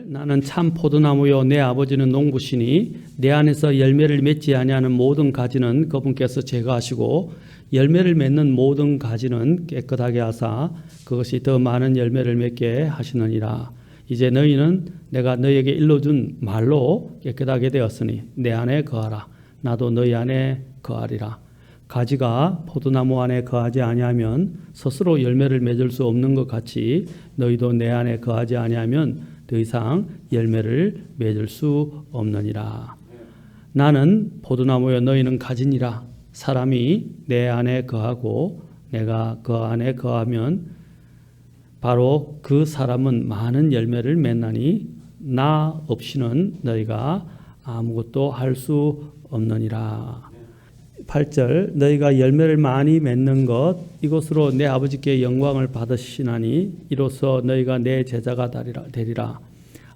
나는 참 포도나무요 내 아버지는 농부시니 내 안에서 열매를 맺지 아니하는 모든 가지는 그분께서 제거하시고 열매를 맺는 모든 가지는 깨끗하게 하사 그것이 더 많은 열매를 맺게 하시느니라. 이제 너희는 내가 너희에게 일러준 말로 깨끗하게 되었으니 내 안에 거하라. 나도 너희 안에 거하리라. 가지가 포도나무 안에 거하지 아니하면 스스로 열매를 맺을 수 없는 것 같이 너희도 내 안에 거하지 아니하면 더 이상 열매를 맺을 수 없느니라. 나는 포도나무여 너희는 가지니라. 사람이 내 안에 거하고 내가 그 안에 거하면 바로 그 사람은 많은 열매를 맺나니 나 없이는 너희가 아무것도 할 수 없느니라. 8절 너희가 열매를 많이 맺는 것 이것으로 내 아버지께 영광을 받으시나니 이로써 너희가 내 제자가 되리라.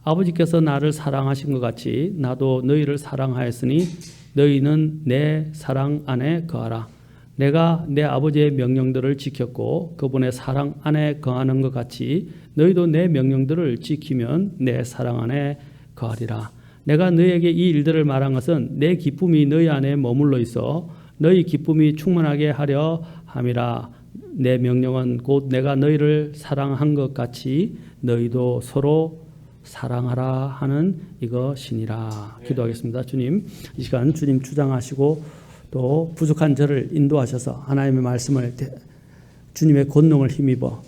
아버지께서 나를 사랑하신 것 같이 나도 너희를 사랑하였으니 너희는 내 사랑 안에 거하라. 내가 내 아버지의 명령들을 지켰고 그분의 사랑 안에 거하는 것 같이 너희도 내 명령들을 지키면 내 사랑 안에 거하리라. 내가 너희에게 이 일들을 말한 것은 내 기쁨이 너희 안에 머물러 있어 너희 기쁨이 충만하게 하려 함이라. 내 명령은 곧 내가 너희를 사랑한 것 같이 너희도 서로 사랑하라 하는 이것이니라. 기도하겠습니다. 주님, 이 시간 주님 주장하시고 또 부족한 저를 인도하셔서 하나님의 말씀을 주님의 권능을 힘입어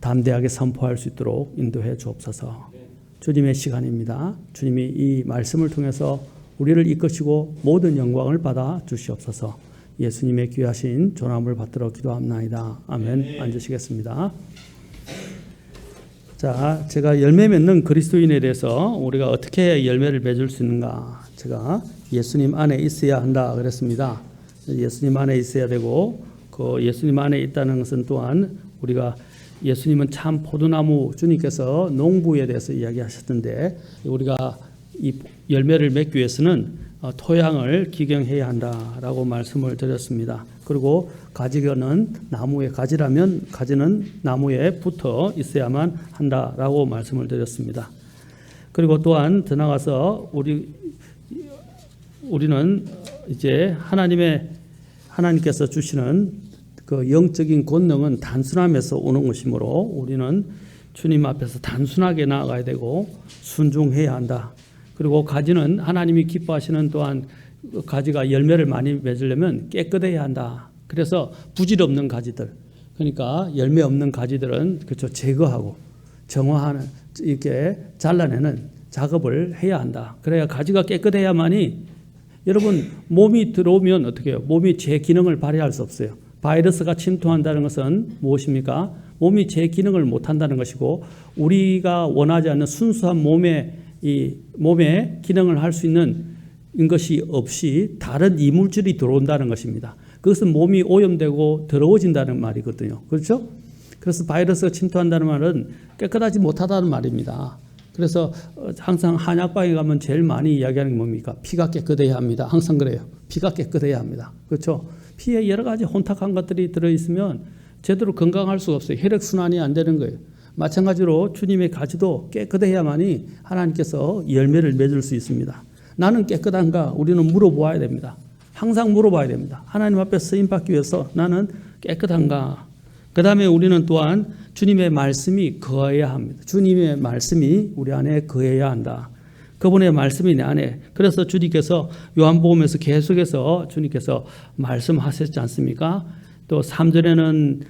담대하게 선포할 수 있도록 인도해 주옵소서. 주님의 시간입니다. 주님이 이 말씀을 통해서 우리를 이끄시고 모든 영광을 받아 주시옵소서. 예수님의 귀하신 존함을 받들어 기도합나이다. 아멘. 앉으시겠습니다. 자, 제가 열매 맺는 그리스도인에 대해서 우리가 어떻게 열매를 맺을 수 있는가? 제가 예수님 안에 있어야 한다 그랬습니다. 예수님 안에 있어야 되고 그 예수님 안에 있다는 것은 또한 우리가 예수님은 참 포도나무 주님께서 농부에 대해서 이야기하셨던데 우리가 이 열매를 맺기 위해서는 토양을 기경해야 한다라고 말씀을 드렸습니다. 그리고 가지는 나무의 가지라면 가지는 나무에 붙어 있어야만 한다라고 말씀을 드렸습니다. 그리고 또한 더 나가서 우리는 이제 하나님께서 주시는 그 영적인 권능은 단순함에서 오는 것이므로 우리는 주님 앞에서 단순하게 나아가야 되고 순종해야 한다. 그리고 가지는 하나님이 기뻐하시는 또한 가지가 열매를 많이 맺으려면 깨끗해야 한다. 그래서 부질 없는 가지들, 그러니까 열매 없는 가지들은 그렇죠 제거하고 정화하는 이렇게 잘라내는 작업을 해야 한다. 그래야 가지가 깨끗해야만이 여러분 몸이 들어오면 어떻게 해요? 몸이 제 기능을 발휘할 수 없어요. 바이러스가 침투한다는 것은 무엇입니까? 몸이 제 기능을 못한다는 것이고 우리가 원하지 않는 순수한 몸의 기능을 할 수 있는 것이 없이 다른 이물질이 들어온다는 것입니다. 그것은 몸이 오염되고 더러워진다는 말이거든요. 그렇죠? 그래서 바이러스가 침투한다는 말은 깨끗하지 못하다는 말입니다. 그래서 항상 한약방에 가면 제일 많이 이야기하는 게 뭡니까? 피가 깨끗해야 합니다. 항상 그래요. 피가 깨끗해야 합니다. 그렇죠? 피에 여러 가지 혼탁한 것들이 들어있으면 제대로 건강할 수가 없어요. 혈액순환이 안 되는 거예요. 마찬가지로 주님의 가지도 깨끗해야만이 하나님께서 열매를 맺을 수 있습니다. 나는 깨끗한가? 우리는 물어보아야 됩니다. 항상 물어봐야 됩니다. 하나님 앞에 쓰임받기 위해서 나는 깨끗한가? 그 다음에 우리는 또한 주님의 말씀이 거해야 합니다. 주님의 말씀이 우리 안에 거해야 한다. 그분의 말씀이 내 안에. 그래서 주님께서 요한복음에서 계속해서 주님께서 말씀하셨지 않습니까? 또 3절에는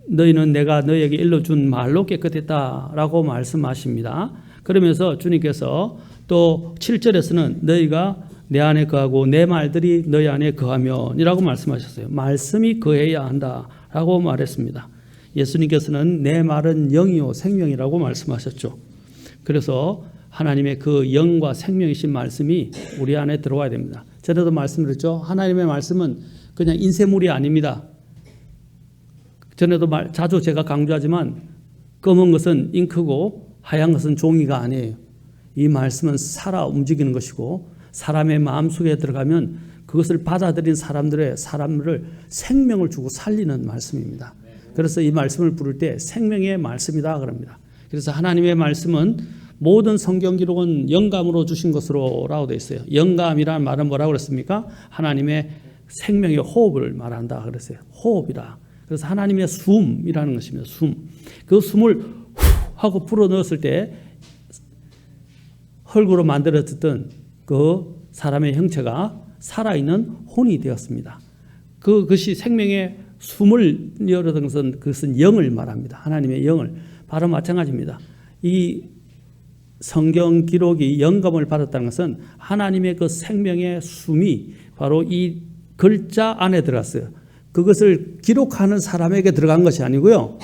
너희는 내가 너희에게 일러준 말로 깨끗했다라고 말씀하십니다. 그러면서 주님께서 또 7절에서는 너희가 내 안에 거하고 내 말들이 너희 안에 거하면이라고 말씀하셨어요. 말씀이 거해야 한다라고 말했습니다. 예수님께서는 내 말은 영이요 생명이라고 말씀하셨죠. 그래서 하나님의 그 영과 생명이신 말씀이 우리 안에 들어와야 됩니다. 전에도 말씀드렸죠. 하나님의 말씀은 그냥 인쇄물이 아닙니다. 전에도 자주 제가 강조하지만 검은 것은 잉크고 하얀 것은 종이가 아니에요. 이 말씀은 살아 움직이는 것이고 사람의 마음속에 들어가면 그것을 받아들인 사람들을 생명을 주고 살리는 말씀입니다. 그래서 이 말씀을 부를 때 생명의 말씀이다 그럽니다. 그래서 하나님의 말씀은 모든 성경 기록은 영감으로 주신 것으로라고 되어 있어요. 영감이라는 말은 뭐라고 그랬습니까? 하나님의 생명의 호흡을 말한다 그랬어요. 호흡이라. 그래서 하나님의 숨이라는 것입니다. 숨. 그 숨을 후 하고 불어 넣었을 때 흙으로 만들어졌던 그 사람의 형체가 살아있는 혼이 되었습니다. 그것이 생명의 숨을 열어던 그것은 영을 말합니다. 하나님의 영을. 바로 마찬가지입니다. 이 성경 기록이 영감을 받았다는 것은 하나님의 그 생명의 숨이 바로 이 글자 안에 들어갔어요. 그것을 기록하는 사람에게 들어간 것이 아니고요.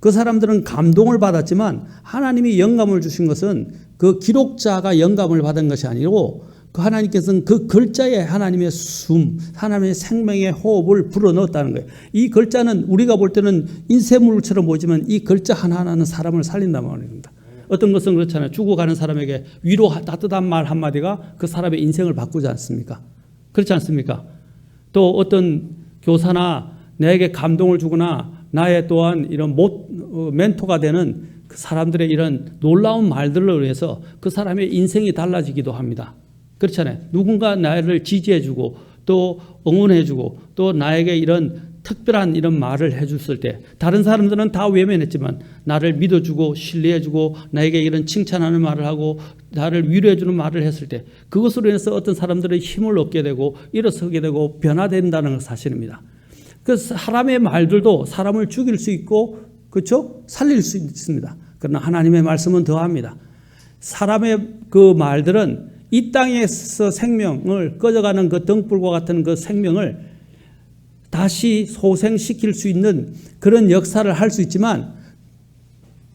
그 사람들은 감동을 받았지만 하나님이 영감을 주신 것은 그 기록자가 영감을 받은 것이 아니고 그 하나님께서는 그 글자에 하나님의 숨, 하나님의 생명의 호흡을 불어넣었다는 거예요. 이 글자는 우리가 볼 때는 인쇄물처럼 보이지만 이 글자 하나하나는 사람을 살린단 말입니다. 어떤 것은 그렇잖아요. 죽어가는 사람에게 위로 따뜻한 말 한마디가 그 사람의 인생을 바꾸지 않습니까? 그렇지 않습니까? 또 어떤 교사나 나에게 감동을 주거나 나의 또한 이런 멘토가 되는 그 사람들의 이런 놀라운 말들로 인해서 그 사람의 인생이 달라지기도 합니다. 그렇잖아요. 누군가 나를 지지해주고 또 응원해주고 또 나에게 이런 특별한 이런 말을 해줬을 때 다른 사람들은 다 외면했지만 나를 믿어주고 신뢰해주고 나에게 이런 칭찬하는 말을 하고 나를 위로해주는 말을 했을 때 그것으로 인해서 어떤 사람들의 힘을 얻게 되고 일어서게 되고 변화된다는 사실입니다. 그 사람의 말들도 사람을 죽일 수 있고 그렇죠? 살릴 수 있습니다. 그러나 하나님의 말씀은 더합니다. 사람의 그 말들은 이 땅에서 생명을 꺼져가는 그 등불과 같은 그 생명을 다시 소생시킬 수 있는 그런 역사를 할 수 있지만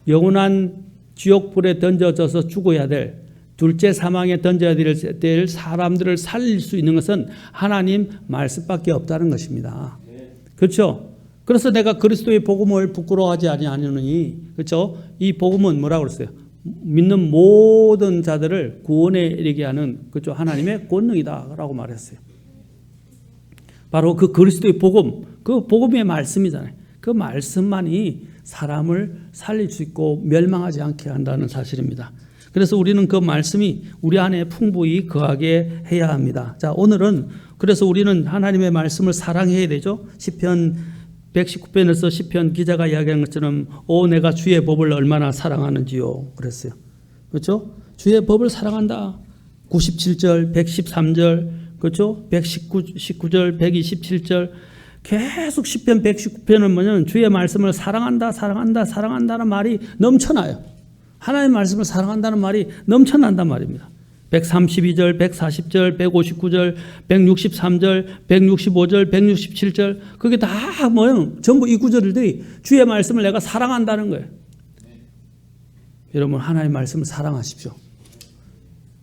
영원한 지옥불에 던져져서 죽어야 될 둘째 사망에 던져야 될 사람들을 살릴 수 있는 것은 하나님 말씀밖에 없다는 것입니다. 그렇죠? 그래서 내가 그리스도의 복음을 부끄러워하지 아니하노니 그렇죠? 이 복음은 뭐라고 그랬어요? 믿는 모든 자들을 구원에 이르게 하는 그죠? 하나님의 권능이다라고 말했어요. 바로 그 그리스도의 복음, 그 복음의 말씀이잖아요. 그 말씀만이 사람을 살릴 수 있고 멸망하지 않게 한다는 사실입니다. 그래서 우리는 그 말씀이 우리 안에 풍부히 거하게 해야 합니다. 자, 오늘은 그래서 우리는 하나님의 말씀을 사랑해야 되죠. 시편 119편에서 시편 기자가 이야기한 것처럼 오 내가 주의 법을 얼마나 사랑하는지요 그랬어요. 그렇죠? 주의 법을 사랑한다. 97절, 113절, 그렇죠? 119절, 127절 계속 시편 119편은 뭐냐면 주의 말씀을 사랑한다, 사랑한다, 사랑한다는 말이 넘쳐나요. 하나님의 말씀을 사랑한다는 말이 넘쳐난단 말입니다. 132절, 140절, 159절, 163절, 165절, 167절 그게 다 뭐예요? 전부 이 구절들이 주의 말씀을 내가 사랑한다는 거예요. 여러분 하나님의 말씀을 사랑하십시오.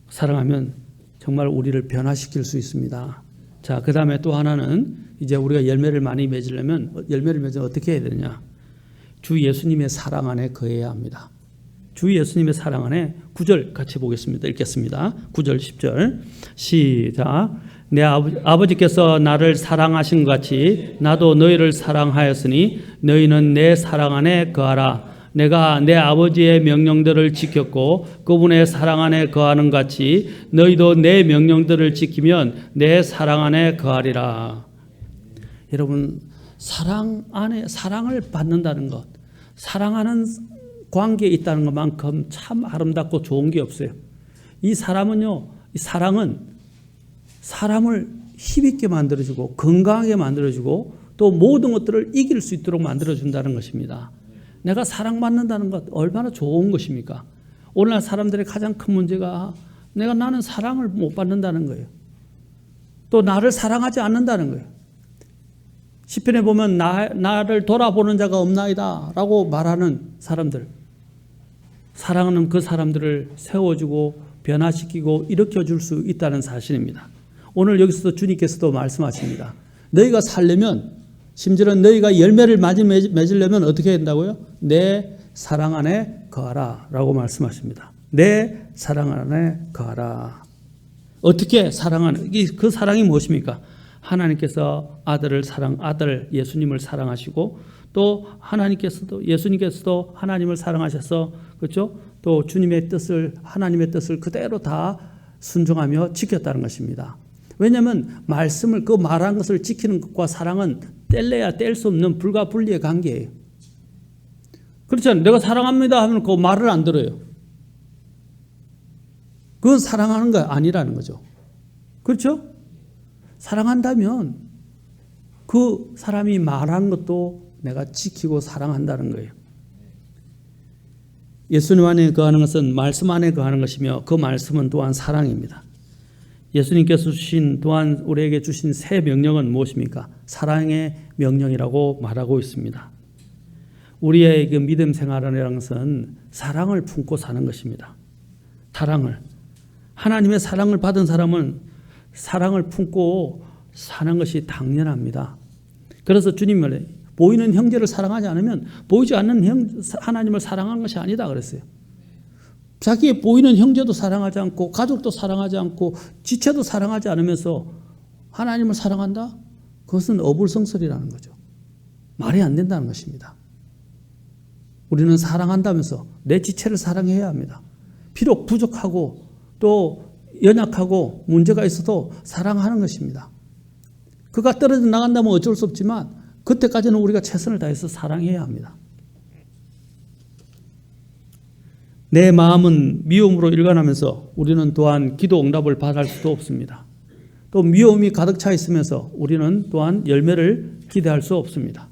사랑하면 정말 우리를 변화시킬 수 있습니다. 자, 그 다음에 또 하나는 이제 우리가 열매를 많이 맺으려면 열매를 맺으면 어떻게 해야 되느냐? 주 예수님의 사랑 안에 거해야 합니다. 주 예수님의 사랑 안에 9절 같이 보겠습니다. 읽겠습니다. 9절 10절 시작. 내 아버지께서 나를 사랑하신 것 같이 나도 너희를 사랑하였으니 너희는 내 사랑 안에 거하라. 내가 내 아버지의 명령들을 지켰고 그분의 사랑 안에 거하는 것 같이 너희도 내 명령들을 지키면 내 사랑 안에 거하리라. 여러분 사랑 안에 사랑을 받는다는 것, 사랑하는 관계에 있다는 것만큼 참 아름답고 좋은 게 없어요. 이 사람은요, 이 사랑은 사람을 힘있게 만들어주고 건강하게 만들어주고 또 모든 것들을 이길 수 있도록 만들어준다는 것입니다. 내가 사랑받는다는 것 얼마나 좋은 것입니까? 오늘날 사람들의 가장 큰 문제가 나는 사랑을 못 받는다는 거예요. 또 나를 사랑하지 않는다는 거예요. 시편에 보면 나를 돌아보는 자가 없나이다 라고 말하는 사람들, 사랑하는 그 사람들을 세워주고 변화시키고 일으켜줄 수 있다는 사실입니다. 오늘 여기서도 주님께서도 말씀하십니다. 너희가 살려면 심지어는 너희가 열매를 많이 맺으려면 어떻게 된다고요? 내 사랑 안에 거하라 라고 말씀하십니다. 내 사랑 안에 거하라. 어떻게 사랑하는 그 사랑이 무엇입니까? 하나님께서 아들 예수님을 사랑하시고 또 하나님께서도 예수님께서도 하나님을 사랑하셔서 그렇죠? 또 주님의 뜻을 하나님의 뜻을 그대로 다 순종하며 지켰다는 것입니다. 왜냐하면 말씀을 그 말한 것을 지키는 것과 사랑은 뗄래야 뗄 수 없는 불가분리의 관계예요. 그렇잖아요. 내가 사랑합니다 하면 그 말을 안 들어요. 그건 사랑하는 거 아니라는 거죠. 그렇죠? 사랑한다면 그 사람이 말한 것도 내가 지키고 사랑한다는 거예요. 예수님 안에 거하는 것은 말씀 안에 거하는 것이며 그 말씀은 또한 사랑입니다. 예수님께서 또한 우리에게 주신 새 명령은 무엇입니까? 사랑의 명령이라고 말하고 있습니다. 우리의 그 믿음 생활이라는 것은 사랑을 품고 사는 것입니다. 하나님의 사랑을 받은 사람은 사랑을 품고 사는 것이 당연합니다. 그래서 주님은 보이는 형제를 사랑하지 않으면 보이지 않는 하나님을 사랑한 것이 아니다 그랬어요. 자기의 보이는 형제도 사랑하지 않고 가족도 사랑하지 않고 지체도 사랑하지 않으면서 하나님을 사랑한다? 그것은 어불성설이라는 거죠. 말이 안 된다는 것입니다. 우리는 사랑한다면서 내 지체를 사랑해야 합니다. 비록 부족하고 또 연약하고 문제가 있어도 사랑하는 것입니다. 그가 떨어져 나간다면 어쩔 수 없지만 그때까지는 우리가 최선을 다해서 사랑해야 합니다. 내 마음은 미움으로 일관하면서 우리는 또한 기도 응답을 받을 수도 없습니다. 또 미움이 가득 차 있으면서 우리는 또한 열매를 기대할 수 없습니다.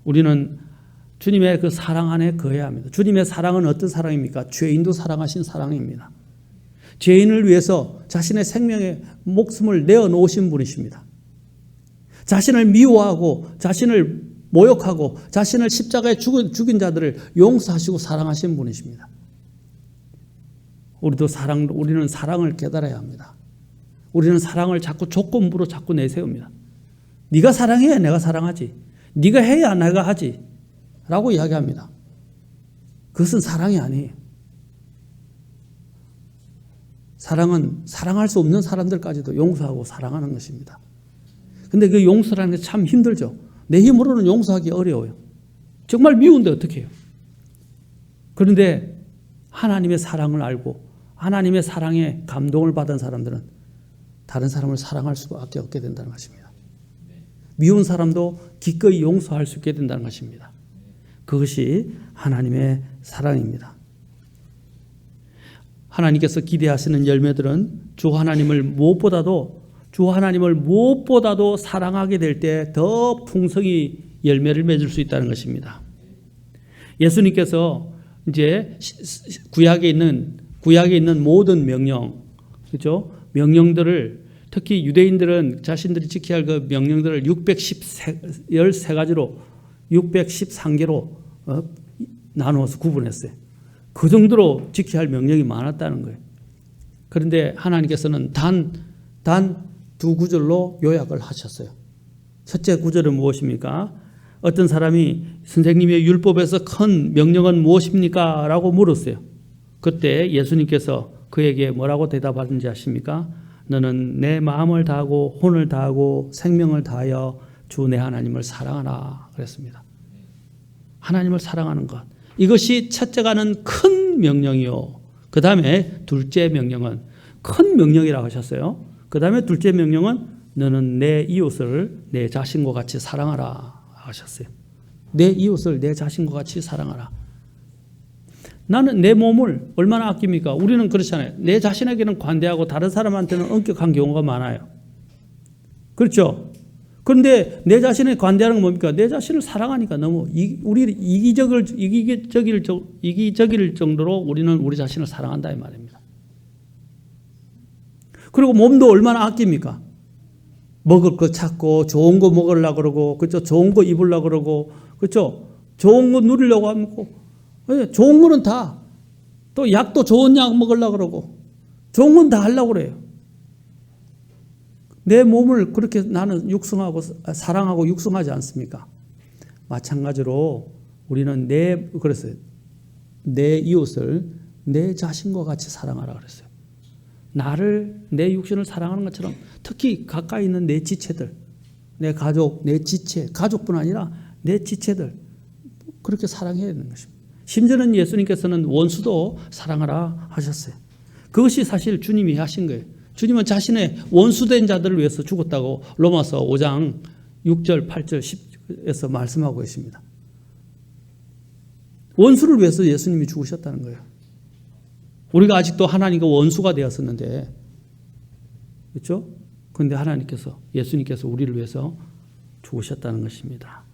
우리는 주님의 그 사랑 안에 거해야 합니다. 주님의 사랑은 어떤 사랑입니까? 죄인도 사랑하신 사랑입니다. 죄인을 위해서 자신의 생명의 목숨을 내어놓으신 분이십니다. 자신을 미워하고 자신을 모욕하고 자신을 십자가에 죽인 자들을 용서하시고 사랑하신 분이십니다. 우리는 사랑을 깨달아야 합니다. 우리는 사랑을 자꾸 조건부로 자꾸 내세웁니다. 네가 사랑해야 내가 사랑하지. 네가 해야 내가 하지. 라고 이야기합니다. 그것은 사랑이 아니에요. 사랑은 사랑할 수 없는 사람들까지도 용서하고 사랑하는 것입니다. 근데 그 용서라는 게 참 힘들죠. 내 힘으로는 용서하기 어려워요. 정말 미운데 어떻게 해요? 그런데 하나님의 사랑을 알고 하나님의 사랑에 감동을 받은 사람들은 다른 사람을 사랑할 수밖에 없게 된다는 것입니다. 미운 사람도 기꺼이 용서할 수 있게 된다는 것입니다. 그것이 하나님의 사랑입니다. 하나님께서 기대하시는 열매들은 주 하나님을 무엇보다도 사랑하게 될 때 더 풍성히 열매를 맺을 수 있다는 것입니다. 예수님께서 이제 구약에 있는 모든 명령, 그렇죠? 명령들을 특히 유대인들은 자신들이 지켜야 할 그 명령들을 613가지로 613개로 나누어서 구분했어요. 그 정도로 지켜야 할 명령이 많았다는 거예요. 그런데 하나님께서는 단 두 구절로 요약을 하셨어요. 첫째 구절은 무엇입니까? 어떤 사람이 선생님의 율법에서 큰 명령은 무엇입니까? 라고 물었어요. 그때 예수님께서 그에게 뭐라고 대답하는지 아십니까? 너는 내 마음을 다하고 혼을 다하고 생명을 다하여 주 내 하나님을 사랑하라 그랬습니다. 하나님을 사랑하는 것. 이것이 첫째가는 큰 명령이요. 그 다음에 둘째 명령은 큰 명령이라고 하셨어요. 그 다음에 둘째 명령은 너는 내 이웃을 내 자신과 같이 사랑하라 하셨어요. 내 이웃을 내 자신과 같이 사랑하라. 나는 내 몸을 얼마나 아낍니까? 우리는 그렇잖아요. 내 자신에게는 관대하고 다른 사람한테는 엄격한 경우가 많아요. 그렇죠? 그런데 내 자신에 관대하는 건 뭡니까? 내 자신을 사랑하니까 너무 우리 이기적일 정도로 우리는 우리 자신을 사랑한다 이 말입니다. 그리고 몸도 얼마나 아낍니까? 먹을 거 찾고 좋은 거 먹으려고 그러고 그렇죠? 좋은 거 입으려고 그러고 그렇죠? 좋은 거 누리려고 하고 좋은 거는 다 또 약도 좋은 약 먹으려고 그러고 좋은 건 다 하려고 그래요. 내 몸을 그렇게 나는 육성하고 사랑하고 육성하지 않습니까? 마찬가지로 우리는 그랬어요. 내 이웃을 내 자신과 같이 사랑하라 그랬어요. 나를 내 육신을 사랑하는 것처럼 특히 가까이 있는 내 지체들, 내 가족, 내 지체, 가족뿐 아니라 내 지체들 그렇게 사랑해야 되는 것입니다. 심지어는 예수님께서는 원수도 사랑하라 하셨어요. 그것이 사실 주님이 하신 거예요. 주님은 자신의 원수된 자들을 위해서 죽었다고 로마서 5장 6절, 8절, 10에서 말씀하고 계십니다. 원수를 위해서 예수님이 죽으셨다는 거예요. 우리가 아직도 하나님과 원수가 되었었는데, 그렇죠? 그런데 하나님께서, 예수님께서 우리를 위해서 죽으셨다는 것입니다.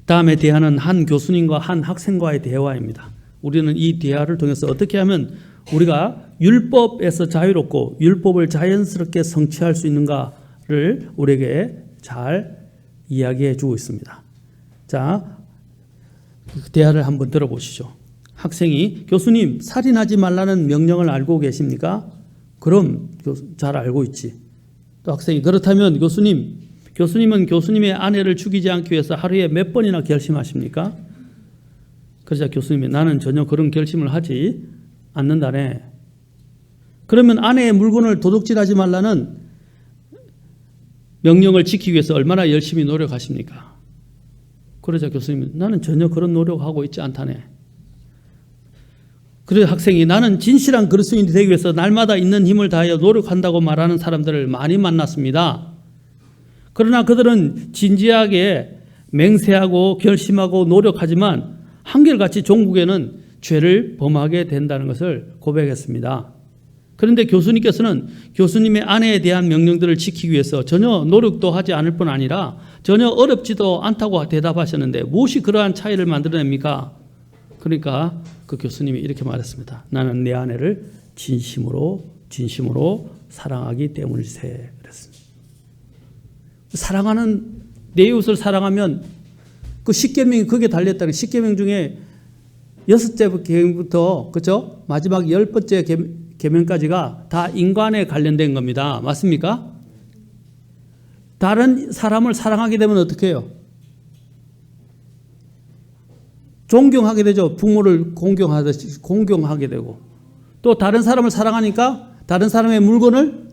다음에 대화는 한 교수님과 한 학생과의 대화입니다. 우리는 이 대화를 통해서 어떻게 하면 우리가 율법에서 자유롭고 율법을 자연스럽게 성취할 수 있는가를 우리에게 잘 이야기해 주고 있습니다. 자, 대화를 한번 들어보시죠. 학생이 교수님 살인하지 말라는 명령을 알고 계십니까? 그럼 잘 알고 있지. 또 학생이 그렇다면 교수님은 교수님의 아내를 죽이지 않기 위해서 하루에 몇 번이나 결심하십니까? 그러자 교수님이 나는 전혀 그런 결심을 하지 않는다네. 그러면 아내의 물건을 도둑질하지 말라는 명령을 지키기 위해서 얼마나 열심히 노력하십니까? 그러자 교수님이 나는 전혀 그런 노력하고 있지 않다네. 그래서 학생이 나는 진실한 그리스도인이 되기 위해서 날마다 있는 힘을 다하여 노력한다고 말하는 사람들을 많이 만났습니다. 그러나 그들은 진지하게 맹세하고 결심하고 노력하지만 한결같이 종국에는 죄를 범하게 된다는 것을 고백했습니다. 그런데 교수님께서는 교수님의 아내에 대한 명령들을 지키기 위해서 전혀 노력도 하지 않을 뿐 아니라 전혀 어렵지도 않다고 대답하셨는데 무엇이 그러한 차이를 만들어냅니까? 그러니까 그 교수님이 이렇게 말했습니다. 나는 내 아내를 진심으로 사랑하기 때문일세. 그랬습니다. 사랑하는 내 이웃을 사랑하면 그 10계명이 거기에 달렸다는 10계명 중에 6째 계명부터 그렇죠? 마지막 10번째 계명까지가 다 인간에 관련된 겁니다. 맞습니까? 다른 사람을 사랑하게 되면 어떻게 해요? 존경하게 되죠. 부모를 공경하듯이 공경하게 되고 또 다른 사람을 사랑하니까 다른 사람의 물건을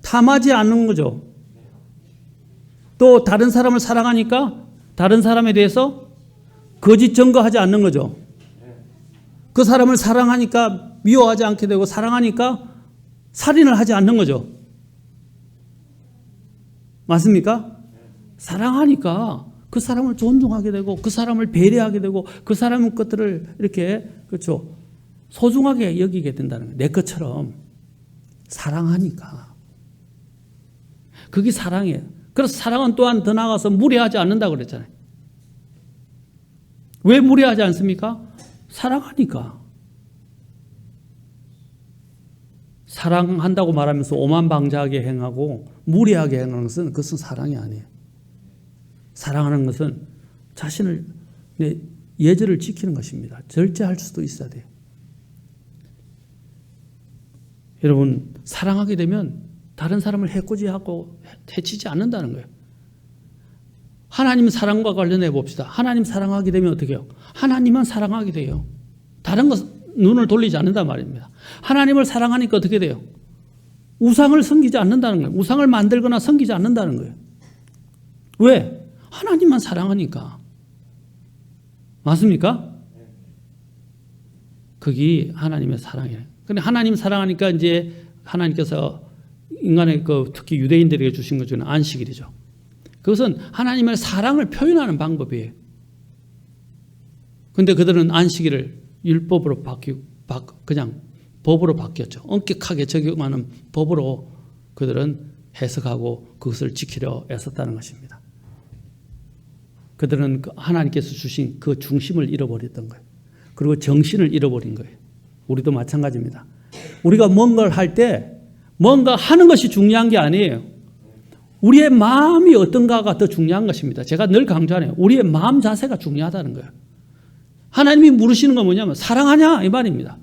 탐하지 않는 거죠. 또 다른 사람을 사랑하니까 다른 사람에 대해서 거짓 증거하지 않는 거죠. 그 사람을 사랑하니까 미워하지 않게 되고 사랑하니까 살인을 하지 않는 거죠. 맞습니까? 사랑하니까 그 사람을 존중하게 되고 그 사람을 배려하게 되고 그 사람의 것들을 이렇게 그렇죠. 소중하게 여기게 된다는 거예요. 내 것처럼 사랑하니까. 그게 사랑이에요. 그래서 사랑은 또한 더 나아가서 무례하지 않는다고 그랬잖아요. 왜 무례하지 않습니까? 사랑하니까. 사랑한다고 말하면서 오만방자하게 행하고 무례하게 행하는 것은 그것은 사랑이 아니에요. 사랑하는 것은 자신을 내 예절을 지키는 것입니다. 절제할 수도 있어야 돼요. 여러분 사랑하게 되면 다른 사람을 해코지하고 해치지 않는다는 거예요. 하나님 사랑과 관련해 봅시다. 하나님 사랑하게 되면 어떻게 해요? 하나님만 사랑하게 돼요. 다른 것 눈을 돌리지 않는단 말입니다. 하나님을 사랑하니까 어떻게 돼요? 우상을 섬기지 않는다는 거예요. 우상을 만들거나 섬기지 않는다는 거예요. 왜? 하나님만 사랑하니까. 맞습니까? 그게 하나님의 사랑이에요. 근데 하나님 사랑하니까 이제 하나님께서 인간의 특히 유대인들에게 주신 것 중에 안식일이죠. 그것은 하나님의 사랑을 표현하는 방법이에요. 그런데 그들은 안식일을 율법으로 그냥 법으로 바뀌었죠. 엄격하게 적용하는 법으로 그들은 해석하고 그것을 지키려 애썼다는 것입니다. 그들은 하나님께서 주신 그 중심을 잃어버렸던 거예요. 그리고 정신을 잃어버린 거예요. 우리도 마찬가지입니다. 우리가 뭔가를 할 때 뭔가 하는 것이 중요한 게 아니에요. 우리의 마음이 어떤가가 더 중요한 것입니다. 제가 늘 강조하네요. 우리의 마음 자세가 중요하다는 거예요. 하나님이 물으시는 건 뭐냐면 사랑하냐 이 말입니다.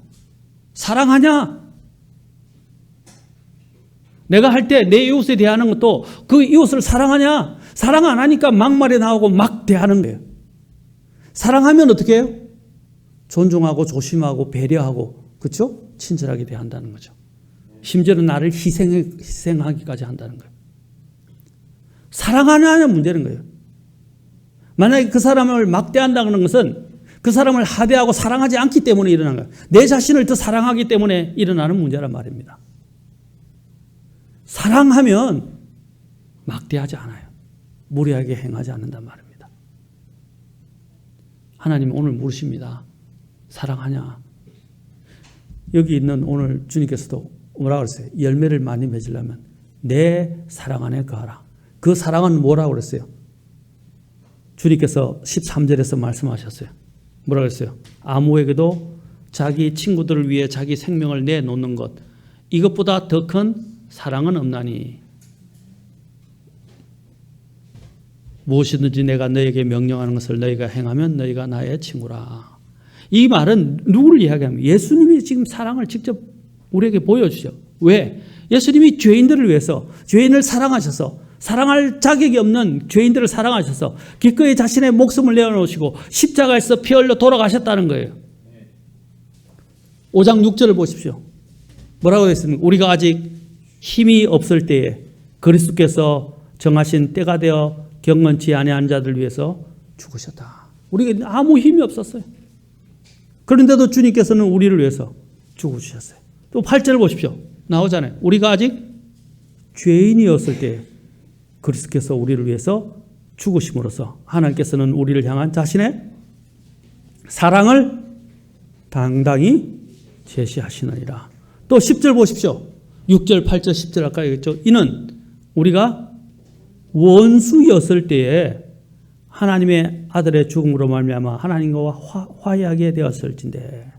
사랑하냐? 내가 할 때 내 이웃에 대하는 것도 그 이웃을 사랑하냐? 사랑 안 하니까 막말이 나오고 막 대하는 거예요. 사랑하면 어떻게 해요? 존중하고 조심하고 배려하고 그렇죠? 친절하게 대한다는 거죠. 심지어는 나를 희생하기까지 한다는 거예요. 사랑하느냐 문제는 거예요. 만약에 그 사람을 막대한다는 것은 그 사람을 하대하고 사랑하지 않기 때문에 일어난 거예요. 내 자신을 더 사랑하기 때문에 일어나는 문제란 말입니다. 사랑하면 막대하지 않아요. 무리하게 행하지 않는단 말입니다. 하나님 오늘 물으십니다. 사랑하냐? 여기 있는 오늘 주님께서도 뭐라고 그랬어요? 열매를 많이 맺으려면 내 사랑 안에 거하라. 그 사랑은 뭐라고 그랬어요? 주님께서 13절에서 말씀하셨어요. 뭐라고 그랬어요? 아무에게도 자기 친구들을 위해 자기 생명을 내놓는 것, 이것보다 더 큰 사랑은 없나니 무엇이든지 내가 너에게 명령하는 것을 너희가 행하면 너희가 나의 친구라. 이 말은 누구를 이야기하면 예수님이 지금 사랑을 직접 우리에게 보여주죠. 왜? 예수님이 죄인들을 위해서 죄인을 사랑하셔서 사랑할 자격이 없는 죄인들을 사랑하셔서 기꺼이 자신의 목숨을 내어놓으시고 십자가에서 피 흘려 돌아가셨다는 거예요. 5장 6절을 보십시오. 뭐라고 했습니까? 우리가 아직 힘이 없을 때에 그리스도께서 정하신 때가 되어 경건치 아니한 자들 위해서 죽으셨다. 우리가 아무 힘이 없었어요. 그런데도 주님께서는 우리를 위해서 죽어주셨어요. 또 8절 보십시오. 나오잖아요. 우리가 아직 죄인이었을 때 그리스도께서 우리를 위해서 죽으심으로써 하나님께서는 우리를 향한 자신의 사랑을 당당히 제시하시느니라. 또 10절 보십시오. 6절, 8절, 10절 아까 얘기했죠. 이는 우리가 원수였을 때에 하나님의 아들의 죽음으로 말미암아 하나님과 화해하게 되었을진데.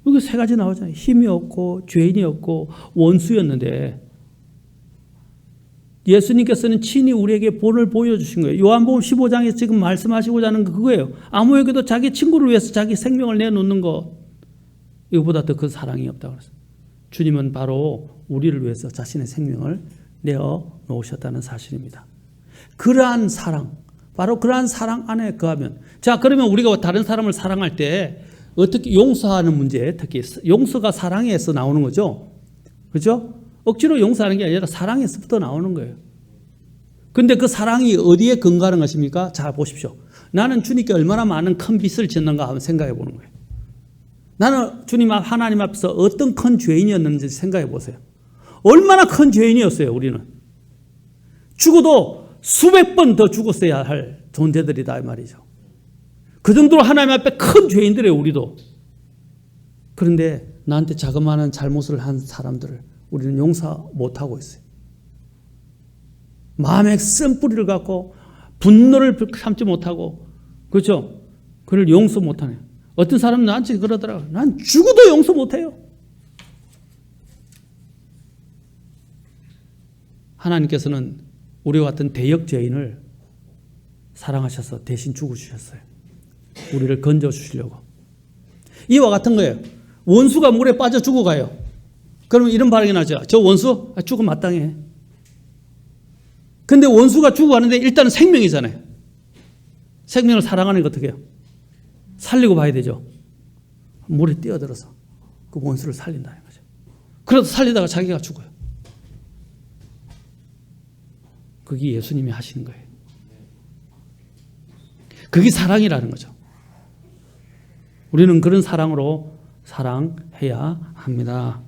여기 세 가지 나오잖아요. 힘이 없고 죄인이 없고 원수였는데 예수님께서는 친히 우리에게 본을 보여주신 거예요. 요한복음 15장에 지금 말씀하시고자 하는 그거예요. 아무에게도 자기 친구를 위해서 자기 생명을 내놓는 것, 이거보다 더 큰 사랑이 없다고 그랬어요. 주님은 바로 우리를 위해서 자신의 생명을 내어놓으셨다는 사실입니다. 그러한 사랑, 바로 그러한 사랑 안에 거하면, 자, 그러면 우리가 다른 사람을 사랑할 때 어떻게 용서하는 문제, 특히 용서가 사랑에서 나오는 거죠. 그렇죠? 억지로 용서하는 게 아니라 사랑에서부터 나오는 거예요. 근데 그 사랑이 어디에 근거하는 것입니까? 자, 보십시오. 나는 주님께 얼마나 많은 큰 빚을 졌는가 한번 생각해 보는 거예요. 나는 주님 하나님 앞에서 어떤 큰 죄인이었는지 생각해 보세요. 얼마나 큰 죄인이었어요, 우리는. 죽어도 수백 번 더 죽었어야 할 존재들이다, 이 말이죠. 그 정도로 하나님 앞에 큰 죄인들이에요, 우리도. 그런데 나한테 자그마한 잘못을 한 사람들을 우리는 용서 못하고 있어요. 마음에 쓴뿌리를 갖고 분노를 참지 못하고, 그렇죠? 그를 용서 못하네요. 어떤 사람은 나한테 그러더라고요. 난 죽어도 용서 못해요. 하나님께서는 우리와 같은 대역 죄인을 사랑하셔서 대신 죽어주셨어요. 우리를 건져주시려고. 이와 같은 거예요. 원수가 물에 빠져 죽어가요. 그러면 이런 반응이 나죠. 저 원수? 죽어 마땅해. 근데 원수가 죽어가는데 일단은 생명이잖아요. 생명을 사랑하는 게 어떻게 해요? 살리고 봐야 되죠. 물에 뛰어들어서 그 원수를 살린다는 거죠. 그래도 살리다가 자기가 죽어요. 그게 예수님이 하시는 거예요. 그게 사랑이라는 거죠. 우리는 그런 사랑으로 사랑해야 합니다.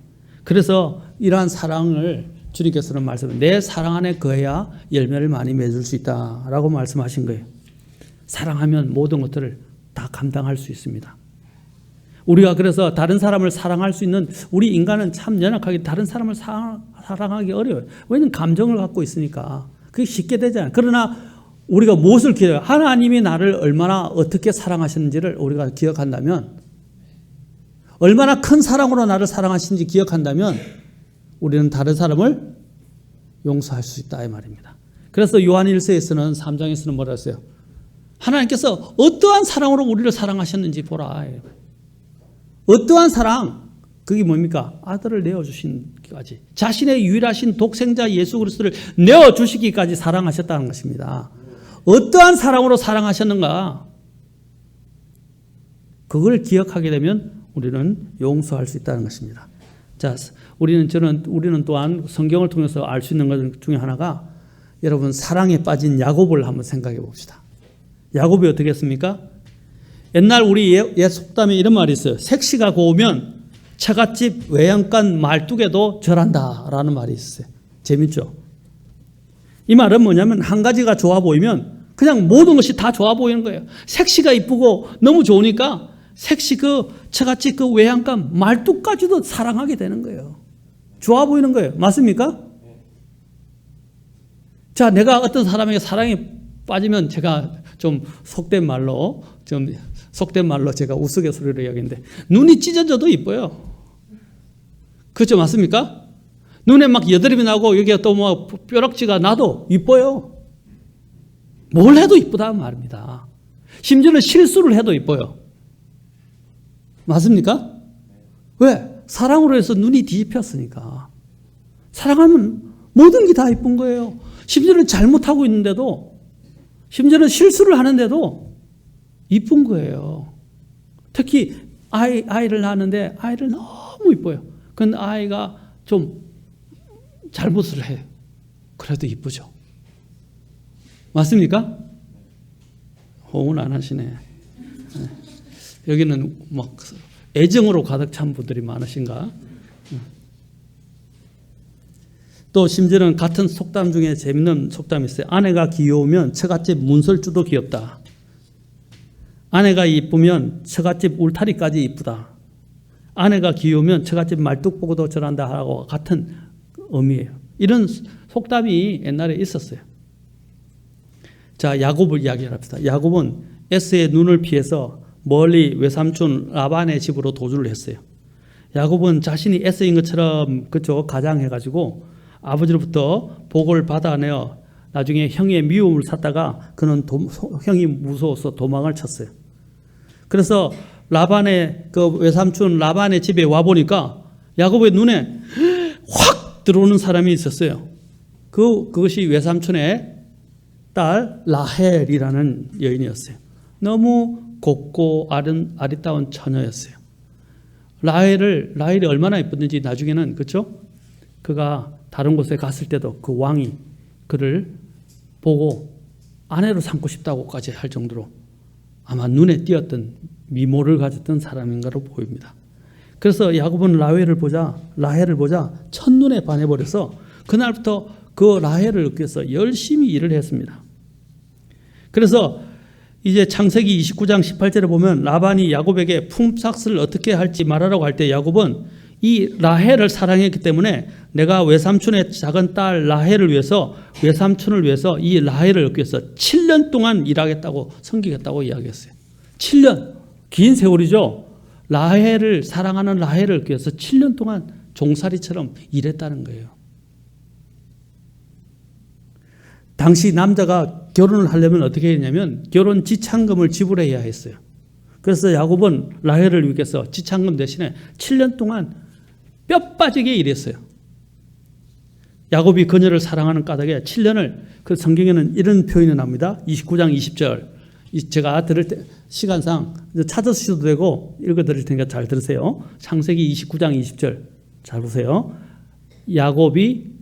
그래서 이러한 사랑을 주님께서는 내 사랑 안에 거해야 열매를 많이 맺을 수 있다라고 말씀하신 거예요. 사랑하면 모든 것들을 다 감당할 수 있습니다. 우리가 그래서 다른 사람을 사랑할 수 있는, 우리 인간은 참 연약하게 다른 사람을 사랑하기 어려워요. 왜냐하면 감정을 갖고 있으니까 그게 쉽게 되잖아요. 그러나 우리가 무엇을 기억해요? 하나님이 나를 얼마나 어떻게 사랑하셨는지를 우리가 기억한다면, 얼마나 큰 사랑으로 나를 사랑하신지 기억한다면 우리는 다른 사람을 용서할 수 있다, 이 말입니다. 그래서 요한 1서에서는 3장에서는 뭐라 했어요? 하나님께서 어떠한 사랑으로 우리를 사랑하셨는지 보라. 어떠한 사랑? 그게 뭡니까? 아들을 내어주신기까지, 자신의 유일하신 독생자 예수 그리스도를 내어주시기까지 사랑하셨다는 것입니다. 어떠한 사랑으로 사랑하셨는가? 그걸 기억하게 되면 우리는 용서할 수 있다는 것입니다. 자, 우리는 또한 성경을 통해서 알 수 있는 것 중에 하나가 여러분 사랑에 빠진 야곱을 한번 생각해 봅시다. 야곱이 어떻게 했습니까? 옛날 우리 옛 속담에 이런 말이 있어요. 색시가 고우면 처갓집 외양간 말뚝에도 절한다라는 말이 있어요. 재밌죠? 이 말은 뭐냐면 한 가지가 좋아 보이면 그냥 모든 것이 다 좋아 보이는 거예요. 색시가 이쁘고 너무 좋으니까 색시 그 처갓집 그 외양간 말뚝까지도 사랑하게 되는 거예요. 좋아 보이는 거예요. 맞습니까? 자, 내가 어떤 사람에게 사랑에 빠지면 제가 좀 속된 말로 제가 우스갯소리로 이야기했는데 눈이 찢어져도 이뻐요. 그렇죠? 맞습니까? 눈에 막 여드름이 나고 여기에 또 뭐 뾰락지가 나도 이뻐요. 뭘 해도 이쁘다 말입니다. 심지어는 실수를 해도 이뻐요. 맞습니까? 왜? 사랑으로 해서 눈이 뒤집혔으니까. 사랑하면 모든 게 다 이쁜 거예요. 심지어는 잘못하고 있는데도, 심지어는 실수를 하는데도 이쁜 거예요. 특히 아이를 낳았는데 아이를 너무 이뻐요. 근데 아이가 좀 잘못을 해요. 그래도 이쁘죠. 맞습니까? 호응을 안 하시네. 여기는 막 애정으로 가득 찬 분들이 많으신가? 또 심지어는 같은 속담 중에 재밌는 속담이 있어요. 아내가 귀여우면 처갓집 문설주도 귀엽다. 아내가 이쁘면 처갓집 울타리까지 이쁘다. 아내가 귀여우면 처갓집 말뚝 보고도 절한다 하고 같은 의미예요. 이런 속담이 옛날에 있었어요. 자, 야곱을 이야기합시다. 야곱은 에서의 눈을 피해서 멀리 외삼촌 라반의 집으로 도주를 했어요. 야곱은 자신이 에서인 것처럼 그쪽 가장해가지고 아버지로부터 복을 받아내어 나중에 형의 미움을 샀다가 그는 형이 무서워서 도망을 쳤어요. 그래서 라반의 그 외삼촌 라반의 집에 와 보니까 야곱의 눈에 확 들어오는 사람이 있었어요. 그것이 외삼촌의 딸 라헬이라는 여인이었어요. 너무 곱고 아리따운 처녀였어요. 라헬이 얼마나 예뻤는지 나중에는, 그렇죠? 그가 다른 곳에 갔을 때도 그 왕이 그를 보고 아내로 삼고 싶다고까지 할 정도로 아마 눈에 띄었던 미모를 가졌던 사람인가로 보입니다. 그래서 야곱은 라헬을 보자 첫눈에 반해버려서 그날부터 그 라헬을 얻기 위해서 열심히 일을 했습니다. 그래서 이제 창세기 29장 18절에 보면 라반이 야곱에게 품삯을 어떻게 할지 말하라고 할 때 야곱은 이 라헬을 사랑했기 때문에 내가 외삼촌의 작은 딸 라헬을 위해서, 외삼촌을 위해서 이 라헬을 얻기 위해서 7년 동안 일하겠다고, 섬기겠다고 이야기했어요. 7년, 긴 세월이죠. 라헬을 사랑하는 라헬을 얻기 위해서 7년 동안 종살이처럼 일했다는 거예요. 당시 남자가 결혼을 하려면 어떻게 했냐면 결혼 지참금을 지불해야 했어요. 그래서 야곱은 라헬을 위해서 지참금 대신에 7년 동안 뼈 빠지게 일했어요. 야곱이 그녀를 사랑하는 까닭에 7년을, 그 성경에는 이런 표현이 납니다. 29장 20절. 제가 들을 때 시간상 찾으셔도 되고 읽어 드릴 테니까 잘 들으세요. 창세기 29장 20절 잘 보세요. 야곱이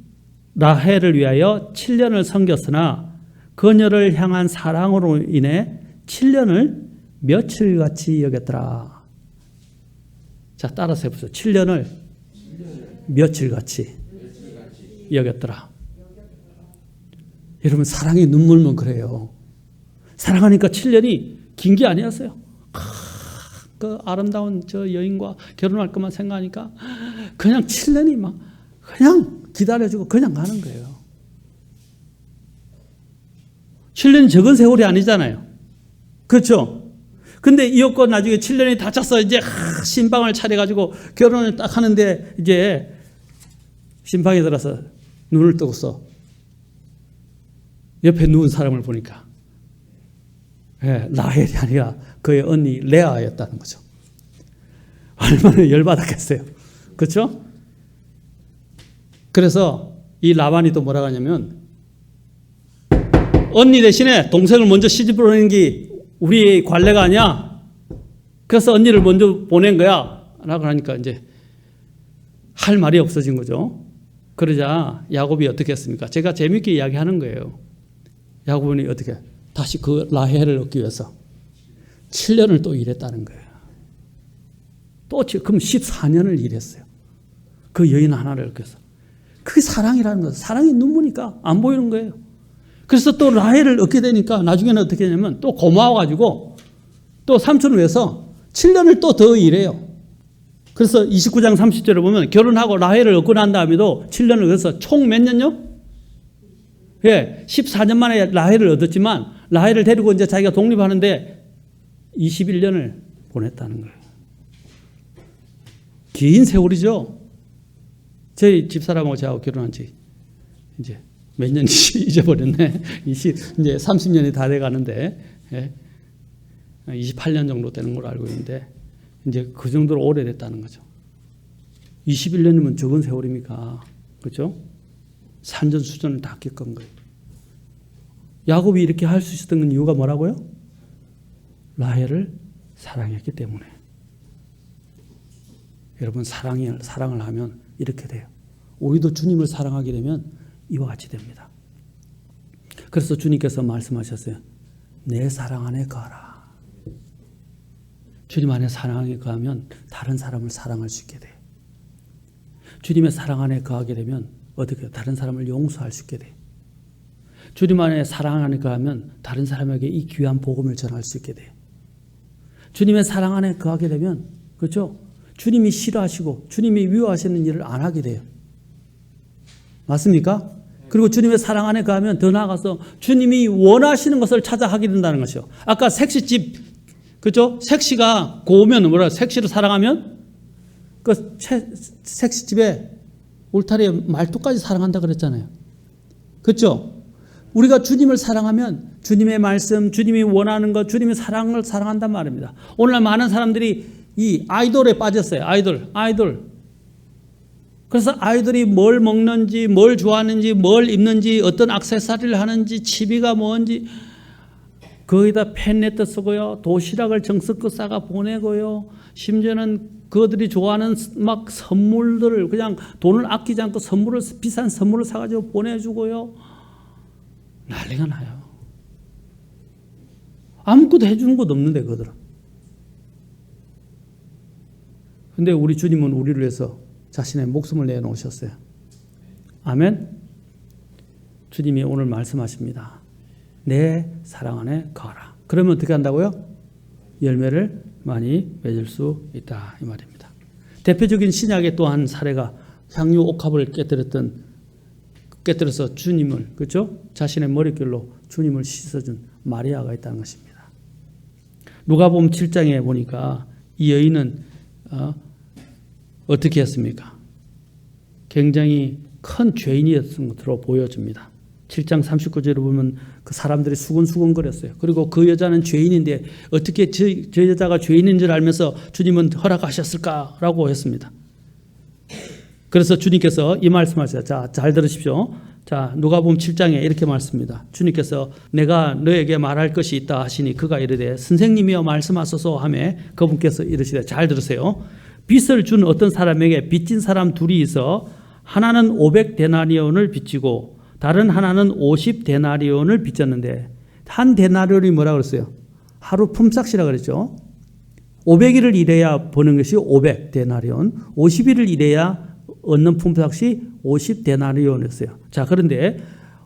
라헬을 위하여 7년을 섬겼으나 그녀를 향한 사랑으로 인해 7년을 며칠같이 여겼더라. 자, 따라서 해보세요. 7년을 며칠같이 여겼더라. 여러분, 사랑이 눈물면 그래요. 사랑하니까 7년이 긴 게 아니었어요. 그 아름다운 저 여인과 결혼할 것만 생각하니까 그냥 7년이 막 그냥 기다려주고 그냥 가는 거예요. 7년이 적은 세월이 아니잖아요. 그렇죠? 근데 이었고 나중에 7년이 다 찼어. 이제 신방을 차려가지고 결혼을 딱 하는데 이제 신방에 들어서 눈을 뜨고서 옆에 누운 사람을 보니까 라헬이 아니라 그의 언니 레아였다는 거죠. 얼마나 열받았겠어요. 그렇죠? 그래서 이 라반이 또 뭐라고 하냐면 언니 대신에 동생을 먼저 시집 보내는 게 우리의 관례가 아니야. 그래서 언니를 먼저 보낸 거야 라고 하니까 이제 할 말이 없어진 거죠. 그러자 야곱이 어떻게 했습니까? 제가 재밌게 이야기하는 거예요. 야곱이 어떻게 다시 그 라헬을 얻기 위해서 7년을 또 일했다는 거예요. 또 그럼 14년을 일했어요. 그 여인 하나를 얻기 위해서. 그게 사랑이라는 거예요. 사랑이 눈부니까 안 보이는 거예요. 그래서 또 라헬을 얻게 되니까 나중에는 어떻게 하냐면 또 고마워가지고 또 삼촌을 위해서 7년을 또 더 일해요. 그래서 29장 30절을 보면 결혼하고 라헬을 얻고 난 다음에도 7년을 그래서 총 몇 년요? 예, 14년 만에 라헬을 얻었지만 라헬을 데리고 이제 자기가 독립하는데 21년을 보냈다는 거예요. 긴 세월이죠. 저희 집사람하고 저하고 결혼한 지 이제 몇 년인지 잊어버렸네. 이제 30년이 다 돼 가는데, 예, 28년 정도 되는 걸로 알고 있는데, 이제 그 정도로 오래됐다는 거죠. 21년이면 적은 세월입니까? 그렇죠? 산전수전을 다 겪은 거예요. 야곱이 이렇게 할 수 있었던 이유가 뭐라고요? 라헬을 사랑했기 때문에. 여러분, 사랑을 하면 이렇게 돼요. 우리도 주님을 사랑하게 되면 이와 같이 됩니다. 그래서 주님께서 말씀하셨어요. 내 사랑 안에 거하라. 주님 안에 사랑 안에 거하면 다른 사람을 사랑할 수 있게 돼요. 주님의 사랑 안에 거하게 되면 어떻게 해요? 다른 사람을 용서할 수 있게 돼요. 주님 안에 사랑 안에 거하면 다른 사람에게 이 귀한 복음을 전할 수 있게 돼요. 주님의 사랑 안에 거하게 되면, 그렇죠? 주님이 싫어하시고 주님이 미워하시는 일을 안 하게 돼요. 맞습니까? 그리고 주님의 사랑 안에 거하면 더 나아가서 주님이 원하시는 것을 찾아 하게 된다는 것이요. 아까 색시집, 그렇죠? 색시가 고우면 뭐라, 색시를 사랑하면 그 색시집에 울타리에 말뚝까지 사랑한다 그랬잖아요. 그렇죠? 우리가 주님을 사랑하면 주님의 말씀, 주님이 원하는 것, 주님의 사랑을 사랑한단 말입니다. 오늘날 많은 사람들이 이 아이돌에 빠졌어요. 아이돌. 그래서 아이돌이 뭘 먹는지, 뭘 좋아하는지, 뭘 입는지, 어떤 액세서리를 하는지, 취미가 뭔지 거기다 팬레터 쓰고요. 도시락을 정성껏 싸가 보내고요. 심지어는 그들이 좋아하는 막 선물들을 그냥 돈을 아끼지 않고 비싼 선물을 사가지고 보내주고요. 난리가 나요. 아무것도 해주는 것도 없는데 그들은. 근데 우리 주님은 우리를 위해서 자신의 목숨을 내놓으셨어요. 아멘. 주님이 오늘 말씀하십니다. 내 사랑 안에 거하라. 그러면 어떻게 한다고요? 열매를 많이 맺을 수 있다 이 말입니다. 대표적인 신약의 또 한 사례가 향유 옥합을 깨뜨려서 주님을, 그렇죠? 자신의 머릿결로 주님을 씻어준 마리아가 있다는 것입니다. 누가복음 7장에 보니까 이 여인은 어떻게 했습니까? 굉장히 큰 죄인이었던 것으로 보여집니다. 7장 39절에 보면 그 사람들이 수근수근거렸어요. 그리고 그 여자는 죄인인데 어떻게 저 여자가 죄인인 줄 알면서 주님은 허락하셨을까라고 했습니다. 그래서 주님께서 이 말씀하셨어요. 자, 잘 들으십시오. 자, 누가복음 7장에 이렇게 말씀합니다. 주님께서 내가 너에게 말할 것이 있다 하시니 그가 이르되 선생님이여 말씀하소서 하매 그분께서 이르시되, 잘 들으세요. 빚을 준 어떤 사람에게 빚진 사람 둘이 있어 하나는 500데나리온을 빚지고 다른 하나는 50데나리온을 빚졌는데, 한 데나리온이 뭐라고 그랬어요? 하루 품삯이라고 그랬죠. 500일을 일해야 버는 것이 500데나리온, 50일을 일해야 얻는 품삯이 50데나리온이었어요. 자, 그런데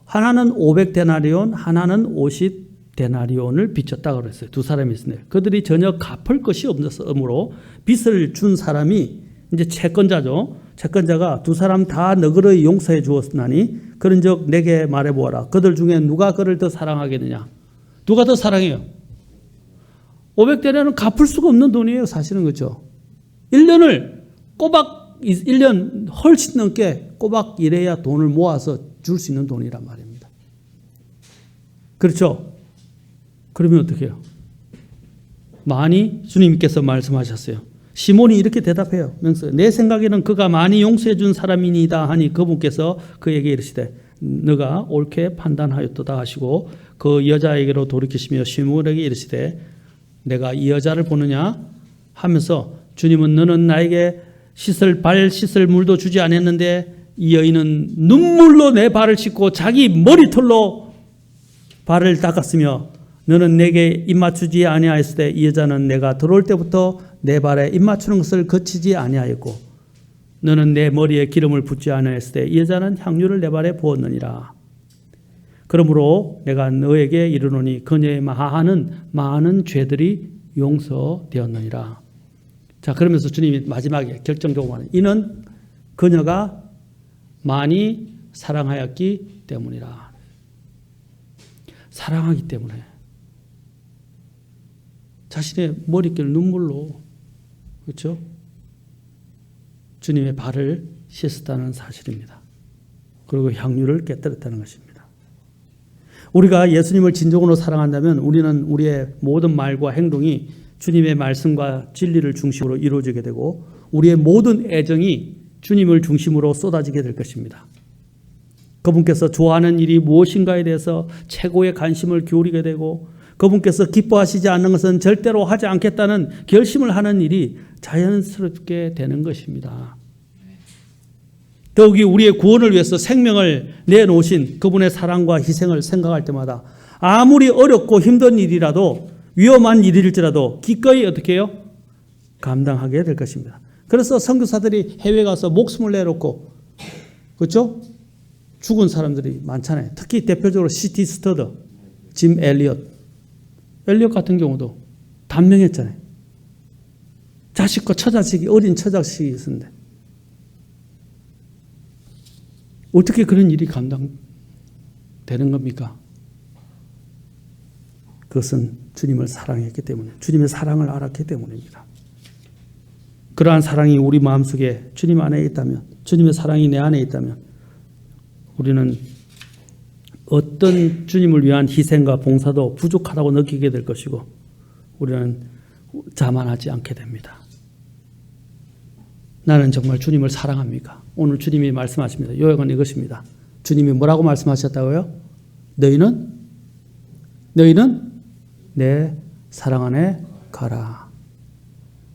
하나는 500데나리온, 하나는 50데나리온을 빚졌다고 그랬어요. 두 사람이 있었는데 그들이 전혀 갚을 것이 없으므로 빚을 준 사람이 이제 채권자죠. 채권자가 두 사람 다 너그러이 용서해 주었나니 그런즉 내게 말해보아라. 그들 중에 누가 그를 더 사랑하겠느냐? 누가 더 사랑해요? 500데나리온은 갚을 수가 없는 돈이에요. 사실은. 그렇죠? 1년을 꼬박 1년 훨씬 넘게 꼬박 일해야 돈을 모아서 줄 수 있는 돈이란 말입니다. 그렇죠? 그러면 어떻게 해요? 많이 주님께서 말씀하셨어요. 시몬이 이렇게 대답해요. 내 생각에는 그가 많이 용서해 준 사람이니다 하니 그분께서 그에게 이르시되 너가 옳게 판단하였도다 하시고 그 여자에게로 돌이키시며 시몬에게 이르시되 내가 이 여자를 보느냐 하면서 주님은 너는 나에게 발 씻을 물도 주지 않았는데 이 여인은 눈물로 내 발을 씻고 자기 머리털로 발을 닦았으며 너는 내게 입맞추지 아니하였으되 이 여자는 내가 들어올 때부터 내 발에 입맞추는 것을 거치지 아니하였고 너는 내 머리에 기름을 붓지 아니하였으되 이 여자는 향유를 내 발에 부었느니라. 그러므로 내가 너에게 이르노니 그녀의 많은 죄들이 용서되었느니라. 자, 그러면서 주님이 마지막에 결정적으로 말하는 이는 그녀가 많이 사랑하였기 때문이라. 사랑하기 때문에 자신의 머릿결 눈물로, 그렇죠? 주님의 발을 씻었다는 사실입니다. 그리고 향유를 깨뜨렸다는 것입니다. 우리가 예수님을 진정으로 사랑한다면 우리는 우리의 모든 말과 행동이 주님의 말씀과 진리를 중심으로 이루어지게 되고 우리의 모든 애정이 주님을 중심으로 쏟아지게 될 것입니다. 그분께서 좋아하는 일이 무엇인가에 대해서 최고의 관심을 기울이게 되고 그분께서 기뻐하시지 않는 것은 절대로 하지 않겠다는 결심을 하는 일이 자연스럽게 되는 것입니다. 더욱이 우리의 구원을 위해서 생명을 내놓으신 그분의 사랑과 희생을 생각할 때마다 아무리 어렵고 힘든 일이라도 위험한 일일지라도 기꺼이 어떻게 해요? 감당하게 될 것입니다. 그래서 선교사들이 해외에 가서 목숨을 내놓고, 그렇죠? 죽은 사람들이 많잖아요. 특히 대표적으로 C.T. 스터더, 짐 엘리엇 같은 경우도 단명했잖아요. 자식과 처자식이, 어린 처자식이 있었는데 어떻게 그런 일이 감당되는 겁니까? 그것은 주님을 사랑했기 때문에, 주님의 사랑을 알았기 때문입니다. 그러한 사랑이 우리 마음속에 주님 안에 있다면, 주님의 사랑이 내 안에 있다면 우리는 어떤 주님을 위한 희생과 봉사도 부족하다고 느끼게 될 것이고 우리는 자만하지 않게 됩니다. 나는 정말 주님을 사랑합니까? 오늘 주님이 말씀하십니다. 요약은 이것입니다. 주님이 뭐라고 말씀하셨다고요? 너희는 내 사랑 안에 가라.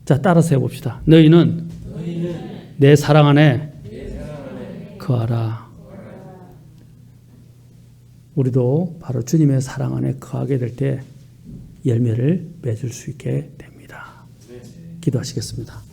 자, 따라서 해봅시다. 너희는 내 사랑 안에 거하라. 우리도 바로 주님의 사랑 안에 거하게 될 때 열매를 맺을 수 있게 됩니다. 기도하시겠습니다.